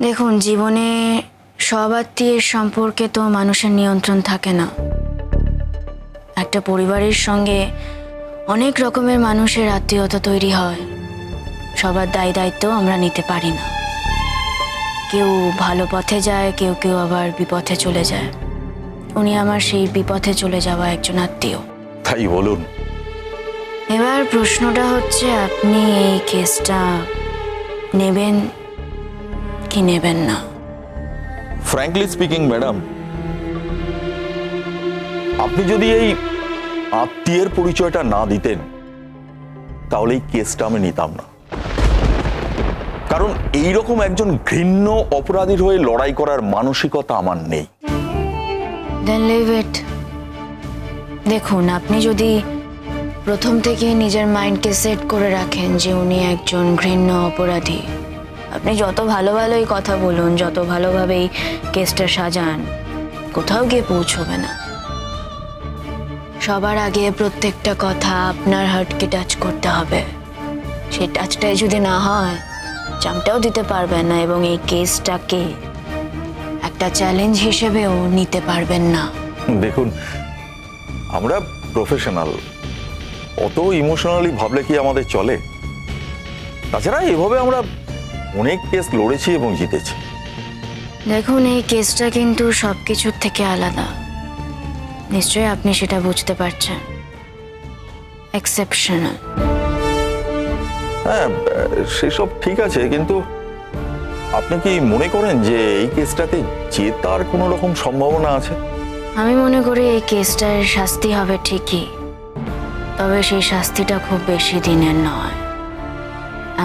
দেখুন, জীবনে সব আত্মীয়ের সম্পর্কে তো মানুষের নিয়ন্ত্রণ থাকে না। একটা পরিবারের সঙ্গে অনেক রকমের মানুষের আত্মীয়তা তৈরি হয়। সবার দায় দায়িত্ব আমরা নিতে পারি না। কেউ ভালো পথে যায়, কেউ কেউ আবার বিপথে চলে যায়। উনি আমার সেই বিপথে চলে যাওয়া একজন আত্মীয়। তাই বলুন। এবার প্রশ্নটা হচ্ছে, আপনি এই কেসটা নেবেন কি নেবেন না? ফ্র্যাঙ্কলি স্পিকিং ম্যাডাম, আপনি যদি এই আত্মীয়ের পরিচয়টা না দিতেন তাহলে এই কেসটা আমি নিতাম না। কারণ এইরকম একজন ঘৃণ্য অপরাধীর হয়ে লড়াই করার মানসিকতা আমার নেই। দেন লিভ ইট। দেখুন, আপনি যদি প্রথম থেকে নিজের মাইন্ডকে সেট করে রাখেন যে উনি একজন ঘৃণ্য অপরাধী, আপনি যত ভালো ভালোই কথা বলুন, যত ভালোভাবেই কেসটা সাজান, কোথাও গিয়ে পৌঁছবে না। সবার আগে প্রত্যেকটা কথা আপনার হার্টকে টাচ করতে হবে। সেই টাচটাই যদি না হয়, চামটাও দিতে পারবেন না এবং এই কেসটাকে একটা চ্যালেঞ্জ হিসেবেও নিতে পারবেন না। দেখুন, আমরা প্রফেশনাল, অত ইমোশনালি ভাবলে কি আমাদের চলে? তাছাড়া এভাবে আমরা অনেক কেস লড়েছি এবং জিতেছি। দেখুন, এই কেসটা কিন্তু সব কিছুর থেকে আলাদা। নিশ্চয়ই আপনি সেটা বুঝতে পারছেন। এক্সেপশনাল। হ্যাঁ, সেসব ঠিক আছে, কিন্তু আপনি কি মনে করেন যে এই কেসটাতে জেতার কোনো রকম সম্ভাবনা আছে? আমি মনে করি এই কেসটার শাস্তি হবে ঠিকই, তবে সেই শাস্তিটা খুব বেশি দিনের নয়।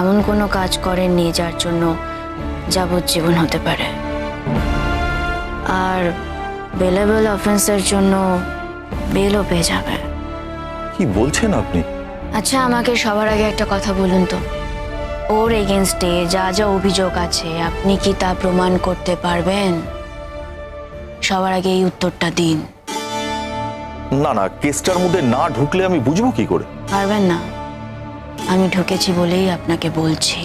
এমন কোনো কাজ করেননি যার জন্য যাবজ্জীবন হতে পারে। আর বেলেবল অফেন্সের জন্য বেলও পেয়ে যাবে। কি বলছেন আপনি? আচ্ছা, আমাকে সবার আগে একটা কথা বলুন তো, ওর এগেনস্টে যা যা অভিযোগ আছে আপনি কি তা প্রমাণ করতে পারবেন? সবার আগে এই উত্তরটা দিন। না না, কেসটার মধ্যে না ঢুকলে আমি বুঝবো কি করে? পারবেন না। আমি ঢুকেছি বলেই আপনাকে বলছি।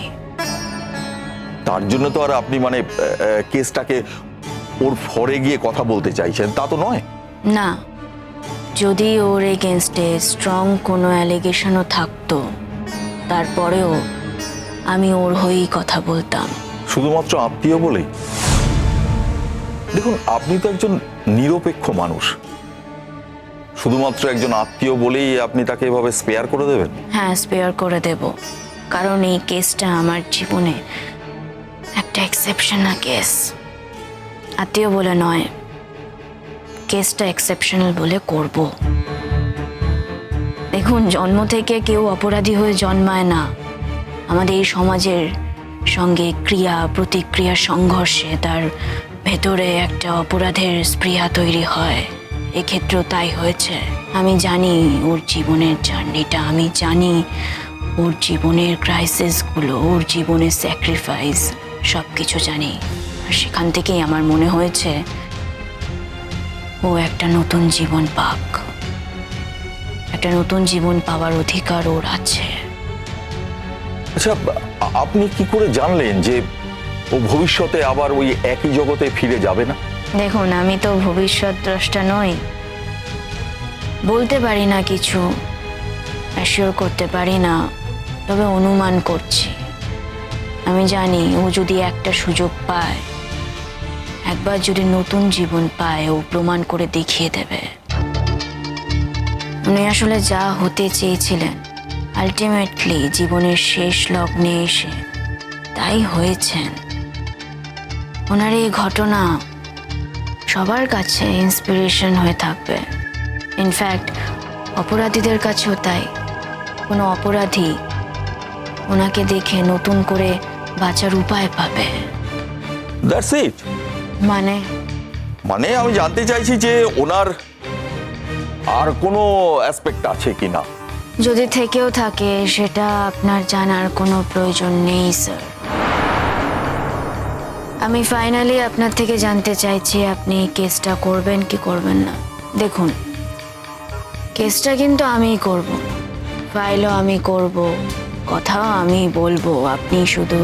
তার জন্য তো আর আপনি মানে কেসটাকে ওর ফরে গিয়ে কথা বলতে চাইছেন তা তো নয়। না, যদি ওর এগেনস্টে স্ট্রং কোনো অ্যালিগেশনও থাকতো, তারপরেও আমি ওর হয়েই কথা বলতাম। শুধুমাত্র আত্মীয় বলেই? দেখুন, আপনি তো একজন নিরপেক্ষ মানুষ। শুধুমাত্র একজন আত্মীয় বলেই আপনি তাকে এভাবে স্পেয়ার করে দেবেন? হ্যাঁ, স্পেয়ার করে দেব, কারণ এই কেসটা আমার জীবনে একটা এক্সেপশনাল কেস। আত্মীয় বলে নয়, কেসটা এক্সেপশনাল বলে করব। দেখুন, জন্ম থেকে কেউ অপরাধী হয়ে জন্মায় না। আমাদের এই সমাজের সঙ্গে ক্রিয়া প্রতিক্রিয়ার সংঘর্ষে তার ভেতরে একটা অপরাধের স্পৃহা তৈরি হয়। এক্ষেত্রেও তাই হয়েছে। আমি জানি ওর জীবনের জার্নিটা, আমি জানি ওর জীবনের ক্রাইসিসগুলো, ওর জীবনের স্যাক্রিফাইস, সব কিছু জানি। আর সেখান থেকেই আমার মনে হয়েছে ও একটা নতুন জীবন পাক। একটা নতুন জীবন পাওয়ার অধিকার ওর আছে। আচ্ছা, আপনি কি করে জানলেন যে ও ভবিষ্যতে আবার ওই একই জগতে ফিরে যাবে না? দেখুন, আমি তো ভবিষ্যৎ দ্রষ্টা নই, বলতে পারি না কিছু, অ্যাসিওর করতে পারি না, তবে অনুমান করছি। আমি জানি ও যদি একটা সুযোগ পায়, একবার যদি নতুন জীবন পায়, ও প্রমাণ করে দেখিয়ে দেবে। উনি আসলে যা হতে চেয়েছিলেন, আলটিমেটলি জীবনের শেষ লগ্নে এসে তাই হয়েছেন। ওনার এই ঘটনা সবার কাছে ইন্সপিরেশন হয়ে থাকবে। ইনফ্যাক্ট অপরাধীদের কাছেও তাই। কোনো অপরাধী ওনাকে দেখে নতুন করে বাঁচার উপায় পাবে। That's it? মানে আমি জানতে চাইছি যে ওনার আর কোনো অ্যাসপেক্ট আছে কিনা। যদি থেকেও থাকে, সেটা আপনার জানার কোনো প্রয়োজন নেই স্যার। আমি ফাইনালি আপনার থেকে জানতে চাইছি, আপনি কেসটা করবেন কি করবেন না। দেখুন, কেসটা কিন্তু আমিই করব, ফাইলও আমি করব, কথাও আমি বলবো। আপনি শুধু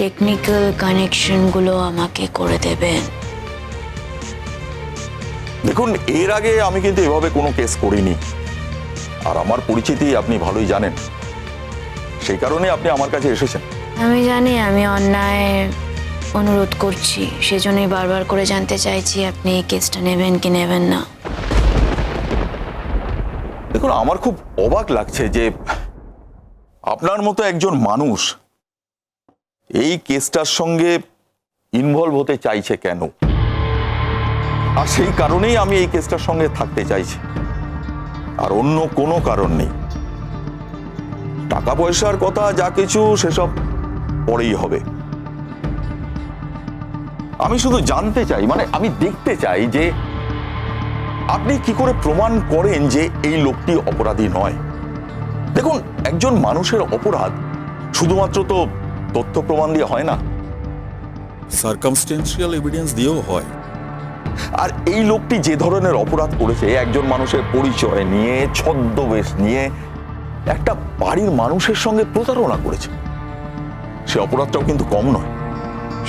টেকনিক্যাল কানেকশনগুলো আমাকে করে দেবেন। দেখুন, এর আগে আমি কিন্তু এভাবে কোনো কেস করিনি, আর আমার পরিচিতি আপনি ভালোই জানেন, সেই কারণে আপনি আমার কাছে এসেছেন। আমি জানি আমি অন্যায় অনুরোধ করছি, সেজন্যই বারবার করে জানতে চাইছি আপনি এই কেসটা নেবেন কি নেবেন না। দেখুন, আমার খুব অবাক লাগছে যে আপনার মতো একজন মানুষ এই কেসটার সঙ্গে ইনভলভ হতে চাইছে কেন, আর সেই কারণেই আমি এই কেসটার সঙ্গে থাকতে চাইছি, আর অন্য কোনো কারণ নেই। টাকা পয়সার কথা যা কিছু সেসব পরেই হবে। আমি শুধু জানতে চাই, মানে আমি দেখতে চাই যে আপনি কি করে প্রমাণ করেন যে এই লোকটি অপরাধী নয়। দেখুন, একজন মানুষের অপরাধ শুধুমাত্র তো তথ্য প্রমাণ দিয়ে হয় না, সার্কামস্টেন্সিয়াল এভিডেন্স দিয়েও হয়। আর এই লোকটি যে ধরনের অপরাধ করেছে, একজন মানুষের পরিচয় নিয়ে, ছদ্মবেশ নিয়ে একটা বাড়ির মানুষের সঙ্গে প্রতারণা করেছে, সে অপরাধটাও কিন্তু কম নয়।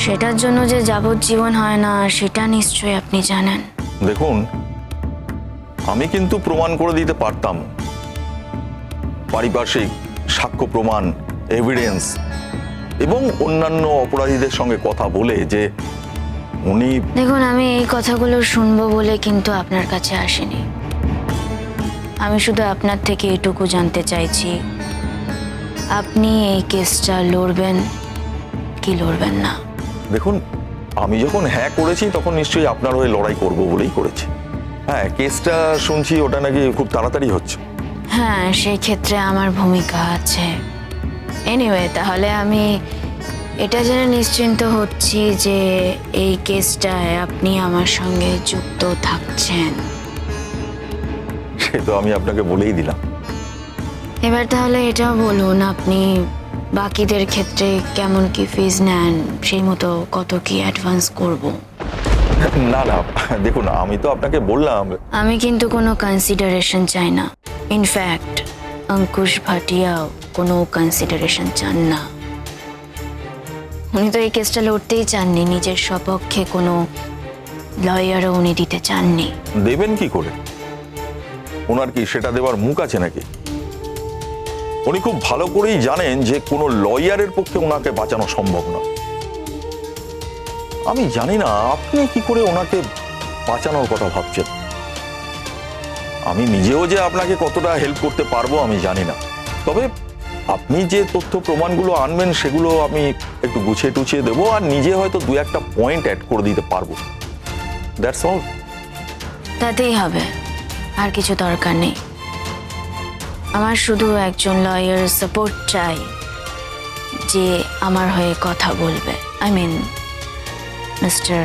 সেটার জন্য যে যাবজ্জীবন হয় না সেটা নিশ্চয়ই আপনি জানেন। দেখুন, আমি কিন্তু প্রমাণ করে দিতে পারতাম, পারিপার্শ্বিক সাক্ষ্য প্রমাণ, এভিডেন্স এবং অন্যান্য অপরাধীদের সঙ্গে কথা বলে যে উনি। দেখুন, আমি এই কথাগুলো শুনবো বলে কিন্তু আপনার কাছে আসিনি। আমি শুধু আপনার থেকে এটুকু জানতে চাইছি, আপনি এই কেসটা লড়বেন কি লড়বেন না। দেখুন, আমি যখন হ্যাঁ করেছি তখন নিশ্চয়ই আপনার হয়ে লড়াই করব বলেই করেছি। হ্যাঁ, কেসটা শুনছি ওটা নাকি খুব তাড়াতাড়ি হচ্ছে। হ্যাঁ, সেই ক্ষেত্রে আমার ভূমিকা আছে। এনিওয়ে, তাহলে আমি এটা জেনে নিশ্চিন্ত হচ্ছি যে এই কেসটায় আপনি আমার সঙ্গে যুক্ত থাকছেন। সে তো আমি আপনাকে বলেই দিলাম। এবার তাহলে এটাও বলুন, আপনি বাকিদের ক্ষেত্রে কেমন কি ফিজ নেন, সেই মতো কত কি অ্যাডভান্স করব। না না, দেখুন, আমি তো আপনাকে বললাম। আমি কিন্তু কোনো কনসিডারেশন চাই না। ইনফ্যাক্ট অঙ্কুশ ভাটিয়াও কোনো কনসিডারেশন চান না। উনি তো এই কেসটা লড়তেই চাননি, নিজের সপক্ষে কোনো লয়ারও উনি দিতে চাননি। দেবেন কি করে? ওনার কি সেটা দেওয়ার মুখ আছে নাকি? উনি খুব ভালো করেই জানেন যে কোনো লয়ারের পক্ষে ওনাকে বাঁচানো সম্ভব না। আমি জানি না আপনি কি করে ওনাকে বাঁচানোর কথা ভাবছেন। আমি নিজেও যে আপনাকে কতটা হেল্প করতে পারবো আমি জানি না, তবে আপনি যে তথ্য প্রমাণগুলো আনবেন সেগুলো আমি একটু গুছিয়ে টুছিয়ে দেবো, আর নিজে হয়তো দু একটা পয়েন্ট অ্যাড করে দিতে পারবো। That's all. তাতেই হবে, আর কিছু দরকার নেই। আমার শুধু একজন লয়ার সাপোর্ট চাই যে আমার হয়ে কথা বলবে। আই মিন মিস্টার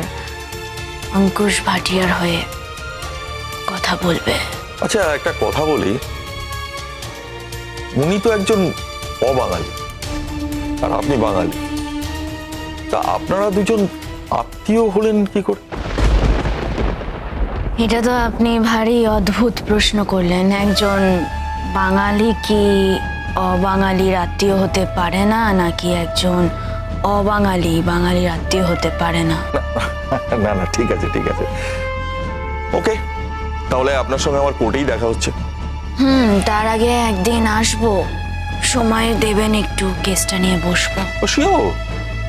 অঙ্কুশ ভাটিয়ার হয়ে কথা বলবে। আচ্ছা, একটা কথা বলি, উনি তো একজন অবাঙালি আর আপনি বাঙালি, তা আপনারা দুজন আত্মীয় হলেন কি করে? এটা তো আপনি ভারী অদ্ভুত প্রশ্ন করলেন। একজন বাঙালি কি অবাঙালির আত্মীয় হতে পারে না, নাকি একজন অবাঙালি বাঙালির আত্মীয় হতে পারে না? না না, ঠিক আছে ঠিক আছে, ওকে, তাহলে আপনার সঙ্গে আমার কোর্টেই দেখা হচ্ছে। তার আগে একদিন আসবো, সময় দেবেন একটু, কেসটা নিয়ে বসবো। শিওর,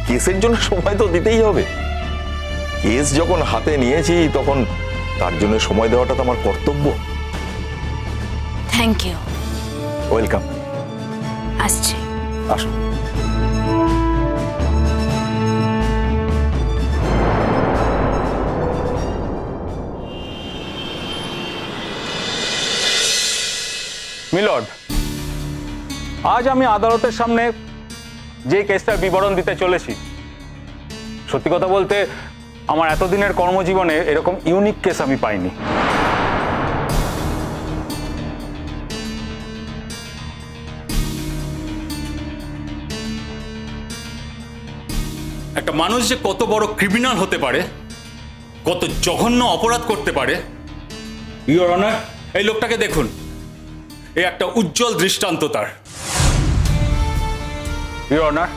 কেসের জন্য সময় তো দিতেই হবে। কেস যখন হাতে নিয়েছি তখন তার জন্য সময় দেওয়াটা তো আমার কর্তব্য। Thank you. ওয়েলকাম। আসছি। আসুন। মিলর্ড, আজ আমি আদালতের সামনে যে কেসটার বিবরণ দিতে চলেছি, সত্যি কথা বলতে আমার এতদিনের কর্মজীবনে এরকম ইউনিক কেস আমি পাইনি। একটা মানুষ যে কত বড় ক্রিমিনাল হতে পারে, কত জঘন্য অপরাধ করতে পারে, ইওর অনার, এই লোকটাকে দেখুন, এ একটা উজ্জ্বল দৃষ্টান্ত তার। ইওর অনার,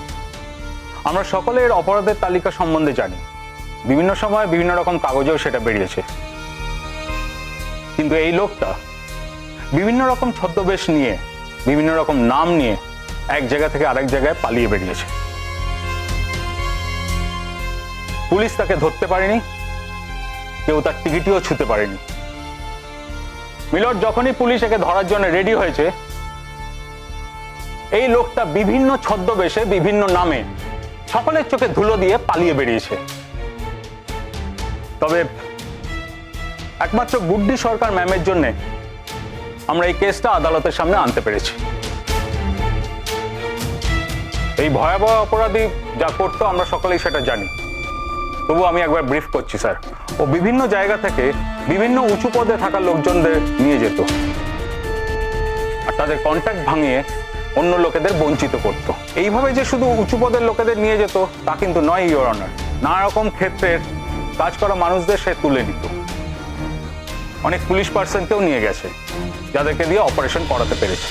আমরা সকলের অপরাধের তালিকা সম্বন্ধে জানি, বিভিন্ন সময় বিভিন্ন রকম কাগজেও সেটা বেরিয়েছে। কিন্তু এই লোকটা বিভিন্ন রকম ছদ্মবেশ নিয়ে, বিভিন্ন রকম নাম নিয়ে এক জায়গা থেকে আরেক জায়গায় পালিয়ে বেরিয়েছে। পুলিশ তাকে ধরতে পারেনি, কেউ তার টিকিটিও ছুঁতে পারেনি। মিলট, যখনই পুলিশ একে ধরার জন্য রেডি হয়েছে, এই লোকটা বিভিন্ন ছদ্মবেশে, বিভিন্ন নামে সকলের চোখে ধুলো দিয়ে পালিয়ে বেরিয়েছে। তবে একমাত্র গুড্ডি সরকার ম্যামের জন্য আমরা এই কেসটা আদালতের সামনে আনতে পেরেছি। এই ভয়াবহ অপরাধী যা করতো আমরা সকলেই সেটা জানি, তবু আমি একবার ব্রিফ করছি স্যার। ও বিভিন্ন জায়গা থেকে বিভিন্ন উঁচু পদে থাকা লোকজনদের নিয়ে যেত আর তাদের কন্ট্যাক্ট ভাঙিয়ে অন্য লোকেদের বঞ্চিত করত। এইভাবে যে শুধু উঁচু পদের লোকেদের নিয়ে যেত তা কিন্তু নয়, ইওর অনার। নানা রকম ক্ষেত্রের কাজ করা মানুষদের সে তুলে নিত। অনেক পুলিশ পার্সনকেও নিয়ে গেছে, যাদেরকে দিয়ে অপারেশন করাতে পেরেছে।